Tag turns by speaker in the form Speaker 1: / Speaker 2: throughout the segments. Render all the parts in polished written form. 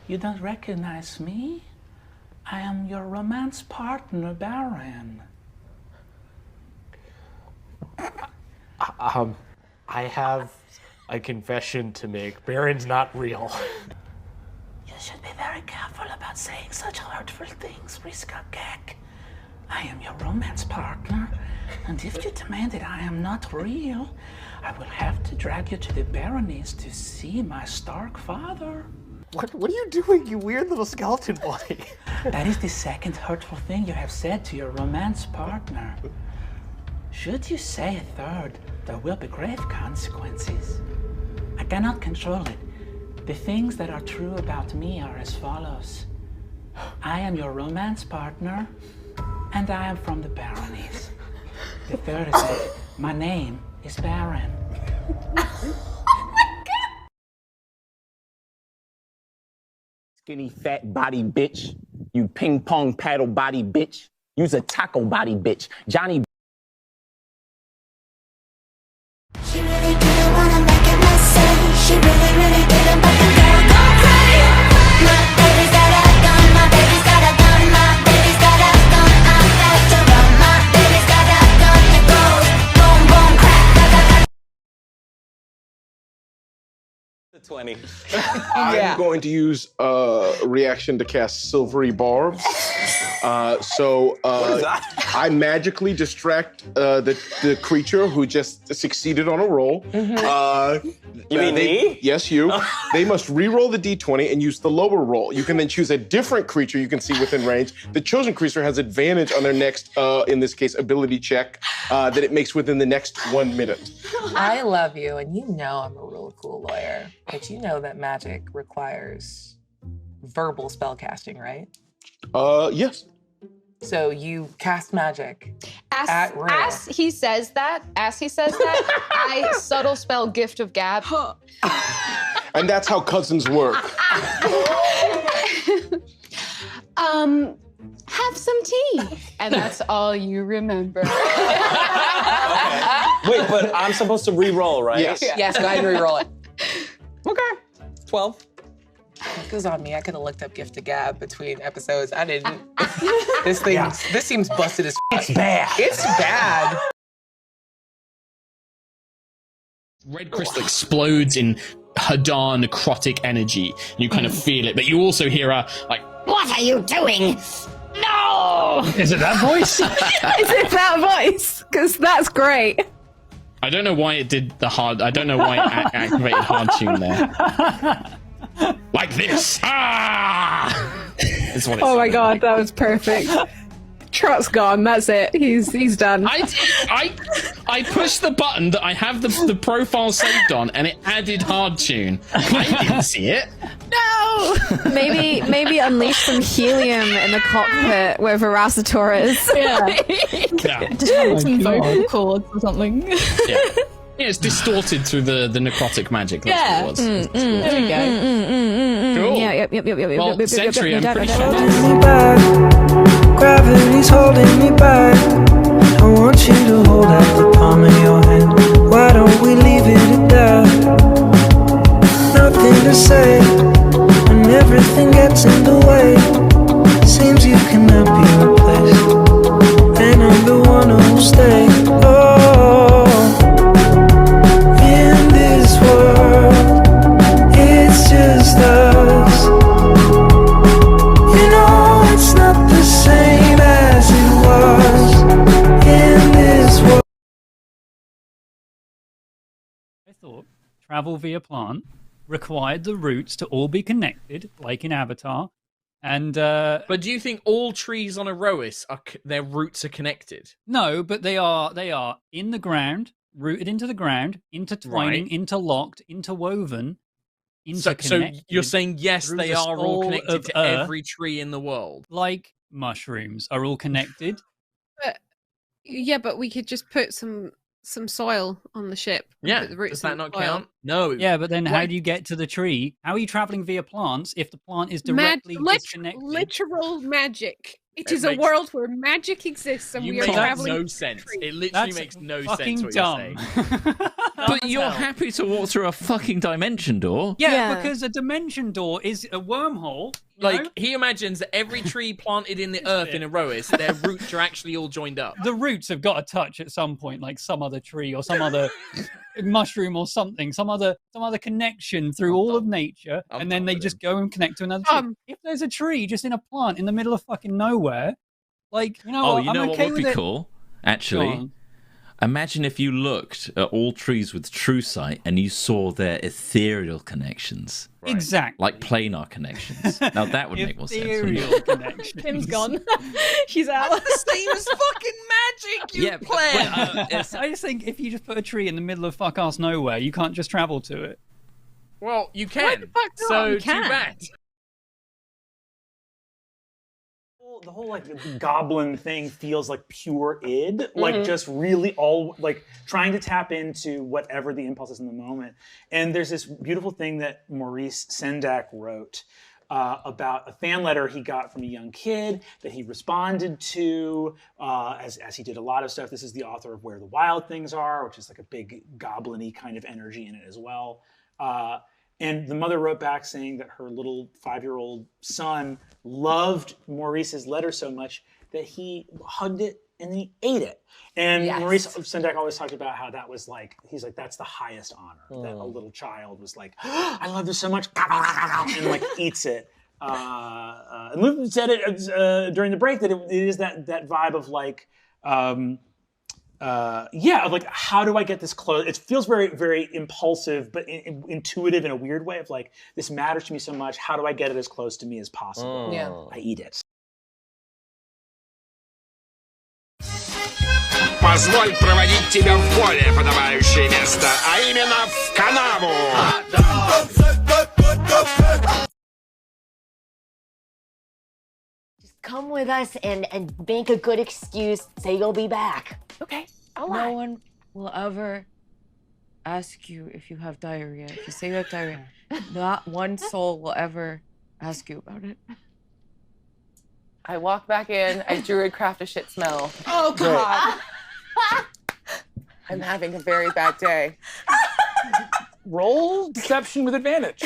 Speaker 1: You don't recognize me? I am your romance partner, Baron.
Speaker 2: I have a confession to make. Baron's not real.
Speaker 1: You should be very careful about saying such hurtful things, Riskakek. I am your romance partner, and if you demand that I am not real, I will have to drag you to the Baronies to see my Stark father.
Speaker 2: What are you doing, you weird little skeleton boy?
Speaker 1: That is the second hurtful thing you have said to your romance partner. Should you say a third, there will be grave consequences. I cannot control it. The things that are true about me are as follows. I am your romance partner, and I am from the Baronies. The third is that my name is Baron.
Speaker 3: Skinny fat body bitch. You ping pong paddle body bitch. You's a taco body bitch. Johnny.
Speaker 4: She really didn't wanna make it messy. She really didn't, but the girl go crazy. My baby's got a gun, my baby's got a gun, my baby's got a gun. I'm after her. My baby's got a gun that goes boom boom crack.
Speaker 5: 20.
Speaker 6: I'm going to use a reaction to cast Silvery Barbs.
Speaker 5: What is that?
Speaker 6: I magically distract the creature who just succeeded on a roll.
Speaker 5: You mean me?
Speaker 6: Yes, you. They must re-roll the d20 and use the lower roll. You can then choose a different creature you can see within range. The chosen creature has advantage on their next, in this case, ability check that it makes within the next 1 minute.
Speaker 7: I love you, and you know I'm a real cool lawyer, but you know that magic requires verbal spell casting, right?
Speaker 6: Yes.
Speaker 7: So you cast magic at rare.
Speaker 8: As he says that, I subtle spell Gift of Gab.
Speaker 6: And that's how cousins work.
Speaker 8: Have some tea. And that's all you remember.
Speaker 5: Okay. Wait, but I'm supposed to re-roll, right?
Speaker 6: Yes.
Speaker 7: Yes, go ahead and re-roll it.
Speaker 5: Okay. 12.
Speaker 7: It goes on me. I could have looked up Gift of Gab between episodes. I didn't. This seems busted as
Speaker 2: It's bad.
Speaker 7: It's bad.
Speaker 9: Red crystal explodes in Hadar necrotic energy, and you kind of feel it, but you also hear a like, "What are you doing? No!"
Speaker 2: Is it that voice?
Speaker 10: Is it that voice? Because that's great.
Speaker 9: I don't know why it did the hard. I don't know why it activated hard tune there. Like this. Ah! Is what it
Speaker 10: Oh my
Speaker 9: sounded
Speaker 10: god,
Speaker 9: like.
Speaker 10: that was perfect. Trot's gone. That's it. He's done.
Speaker 9: I pushed the button that I have the profile saved on, and it added hard tune. I didn't see it.
Speaker 10: No. Maybe unleash some helium in the cockpit where Veracitor is.
Speaker 9: Yeah.
Speaker 8: Just have some vocal cords or something.
Speaker 9: Yeah. Yeah, it's distorted through the necrotic magic. That's what it was.
Speaker 8: There we go.
Speaker 9: Cool.
Speaker 10: Yeah, yep.
Speaker 9: Well, Sentry, I'm pretty sure.
Speaker 11: Gravity's holding me back. I want you to hold out the palm of your hand. Why don't we leave it at that? Nothing to say when everything gets in the way. Seems you cannot be replaced, and I'm the one who will stay. Oh, in this world, it's just us. You know it's not the same as it was in this world.
Speaker 12: I thought travel via plant required the roots to all be connected, like in Avatar. And
Speaker 2: But do you think all trees on Erois their roots are connected?
Speaker 12: No, but they are in the ground, rooted into the ground, intertwining,
Speaker 2: Right.
Speaker 12: interlocked, interwoven,
Speaker 2: So
Speaker 12: interconnected.
Speaker 2: you're saying yes,
Speaker 12: through
Speaker 2: they
Speaker 12: the
Speaker 2: are all
Speaker 12: soul
Speaker 2: connected
Speaker 12: of
Speaker 2: to
Speaker 12: Earth,
Speaker 2: every tree in the world.
Speaker 12: like mushrooms are all connected.
Speaker 8: Yeah, but we could just put some soil on the ship. and
Speaker 2: Yeah,
Speaker 8: put the roots
Speaker 2: does that
Speaker 8: in the
Speaker 2: not
Speaker 8: soil.
Speaker 2: count? No.
Speaker 12: Yeah, but then how
Speaker 8: Right.
Speaker 12: do you get to the tree? How are you traveling via plants if the plant is directly disconnected?
Speaker 8: Literal magic. It is a world where magic exists and we are
Speaker 9: make
Speaker 8: traveling.
Speaker 9: no sense. It literally
Speaker 12: That's
Speaker 9: makes no
Speaker 12: fucking
Speaker 9: sense what
Speaker 12: dumb.
Speaker 9: you're saying.
Speaker 13: But you're happy to walk through a fucking dimension door.
Speaker 12: Yeah, because a dimension door is a wormhole. you know?
Speaker 9: He imagines that every tree planted in the earth in Erois, their roots are actually all joined up.
Speaker 12: The roots have got to touch at some point, like some other tree or some other mushroom or something, some other connection through all of nature, and then they just go and connect to another tree. If there's a tree just in a plant in the middle of fucking nowhere, like, you know what?
Speaker 13: You know
Speaker 12: I'm
Speaker 13: what
Speaker 12: okay
Speaker 13: would be
Speaker 12: with it.
Speaker 13: cool? Actually, imagine if you looked at all trees with true sight and you saw their ethereal connections.
Speaker 12: Right. Exactly.
Speaker 13: Like planar connections. Now that would make more sense.
Speaker 12: Ethereal connection.
Speaker 10: Kim's gone. She's out.
Speaker 9: The same as fucking magic, you plan.
Speaker 12: I just think if you just put a tree in the middle of fuck-ass nowhere, you can't just travel to it.
Speaker 9: Well, you can. So too bad.
Speaker 14: The whole like goblin thing feels like pure id, like just really all like trying to tap into whatever the impulse is in the moment. And there's this beautiful thing that Maurice Sendak wrote about a fan letter he got from a young kid that he responded to as he did a lot of stuff. This is the author of Where the Wild Things Are, which is like a big goblin-y kind of energy in it as well. And the mother wrote back saying that her little 5-year-old son loved Maurice's letter so much that he hugged it and then he ate it. And Maurice Sendak always talked about how that was like, he's like, that's the highest honor, that a little child was like, I love this so much, and like eats it. And Luke said it during the break that it is that vibe of like, of like, how do I get this close? It feels very, very impulsive, but intuitive in a weird way of like, this matters to me so much. How do I get it as close to me as possible?
Speaker 7: Yeah.
Speaker 14: I eat it.
Speaker 15: Позволь проводить тебя в более подобающее место, а именно в канаву.
Speaker 16: Come with us and make a good excuse. Say you'll be back.
Speaker 7: Okay,
Speaker 17: No one will ever ask you if you have diarrhea. If you say you have diarrhea, not one soul will ever ask you about it.
Speaker 7: I walk back in, I druidcraft a shit smell.
Speaker 17: Oh, God.
Speaker 7: I'm having a very bad day.
Speaker 5: Roll deception with advantage.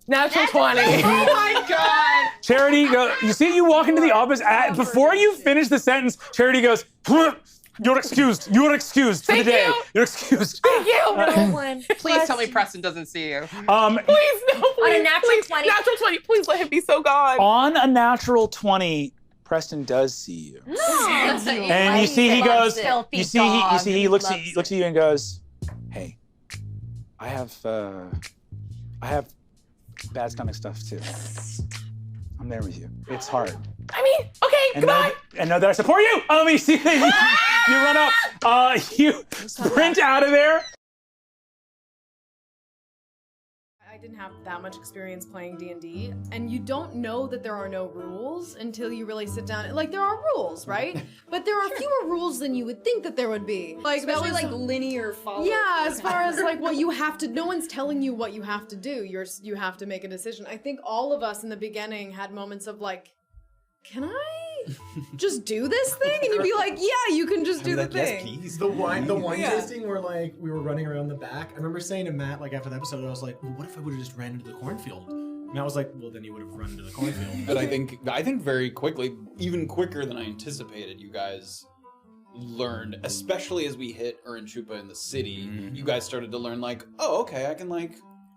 Speaker 7: Natural 20.
Speaker 17: Oh my God.
Speaker 14: Charity, you see you walk into the office, before you finish the sentence, Charity goes, you're excused. You're excused for the day. You're excused.
Speaker 7: Thank you.
Speaker 16: No one.
Speaker 7: Please tell me Preston doesn't see you.
Speaker 16: Please,
Speaker 7: Please, no,
Speaker 16: on a natural 20.
Speaker 7: Natural 20, please let him be so gone.
Speaker 14: On a natural 20, Preston does see you. And you see he goes, you see he looks at you and goes, hey, I have bad stomach stuff too. I'm there with you. It's hard.
Speaker 7: I mean, okay, goodbye.
Speaker 14: And know that I support you. You see that you run up, you sprint out of there.
Speaker 18: I didn't have that much experience playing D&D, and you don't know that there are no rules until you really sit down. Like, there are rules, right? But there are fewer rules than you would think that there would be. Like,
Speaker 19: Especially
Speaker 18: that was
Speaker 19: like linear follow.
Speaker 18: Yeah, as far as like what you have to, no one's telling you what you have to do. You have to make a decision. I think all of us in the beginning had moments of like, can I just do this thing? And you'd be like, yeah, you can just do the thing.
Speaker 20: The wine tasting where like we were running around the back. I remember saying to Matt, like after the episode, I was like, well, what if I would have just ran into the cornfield? Matt was like, well, then you would have run into the cornfield.
Speaker 21: But I think very quickly, even quicker than I anticipated, you guys learned, especially as we hit Urin Chupa in the city, you guys started to learn like, oh, okay, I can like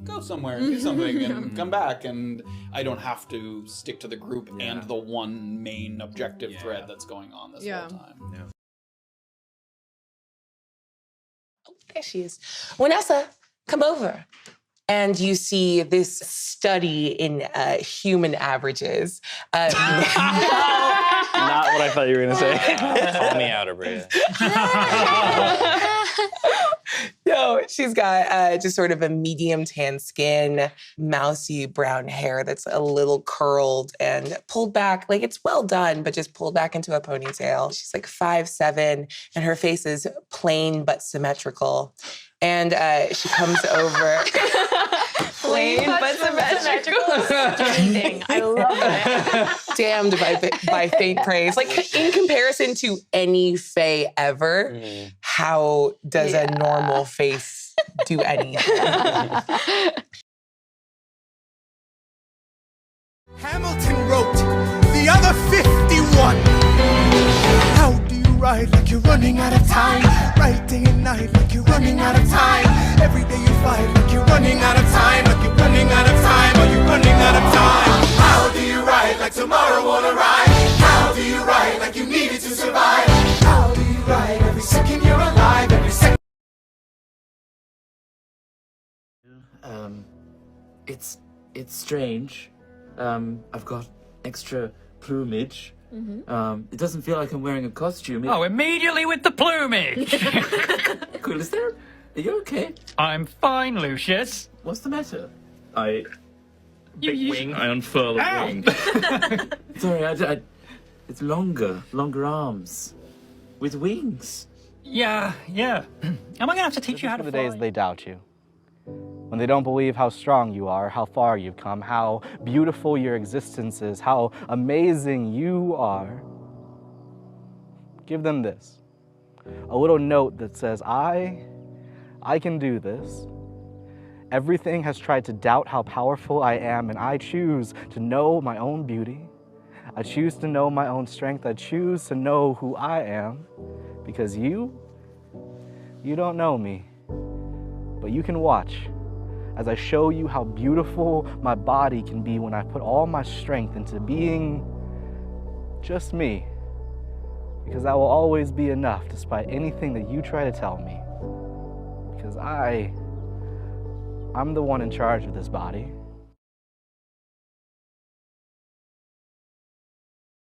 Speaker 21: go somewhere and do something and come back, and I don't have to stick to the group and the one main objective thread that's going on this whole time.
Speaker 20: Yeah.
Speaker 7: Oh, there she is. Vanessa, come over. And you see this study in human averages.
Speaker 5: Not what I thought you were gonna say.
Speaker 22: Call me out, Abria.
Speaker 7: No, she's got just sort of a medium tan skin, mousy brown hair that's a little curled and pulled back. Like, it's well done, but just pulled back into a ponytail. She's like 5'7", and her face is plain but symmetrical. And she comes over.
Speaker 17: Plain but symmetrical.
Speaker 16: Anything. I
Speaker 7: love it. Damned by faint praise. Like, in comparison to any fae ever, how does a normal face do anything?
Speaker 11: Hamilton wrote the other 51. How do you write like you're running out of time? Write day and night like you're running out of time. Every day you fight like you're running out of time. Like you're running out of time. Are you running out of time? How do you write like tomorrow won't arrive? How do you write like you need it to survive? How do you write every second you're alive? Every second.
Speaker 19: It's strange. I've got extra plumage. It doesn't feel like I'm wearing a costume.
Speaker 22: Oh, immediately with the plumage!
Speaker 19: Cool, are you okay?
Speaker 22: I'm fine, Lucius.
Speaker 19: What's the matter?
Speaker 22: Big wing.
Speaker 19: I unfurl a wing. Sorry, it's longer arms. With wings.
Speaker 22: Yeah. Am I gonna have to teach you how to
Speaker 23: the
Speaker 22: fly?
Speaker 23: days they doubt you. When they don't believe how strong you are, how far you've come, how beautiful your existence is, how amazing you are. Give them this. A little note that says, I can do this. Everything has tried to doubt how powerful I am, and I choose to know my own beauty. I choose to know my own strength. I choose to know who I am, because you don't know me, but you can watch as I show you how beautiful my body can be when I put all my strength into being just me. Because that will always be enough despite anything that you try to tell me. Because I'm the one in charge of this body.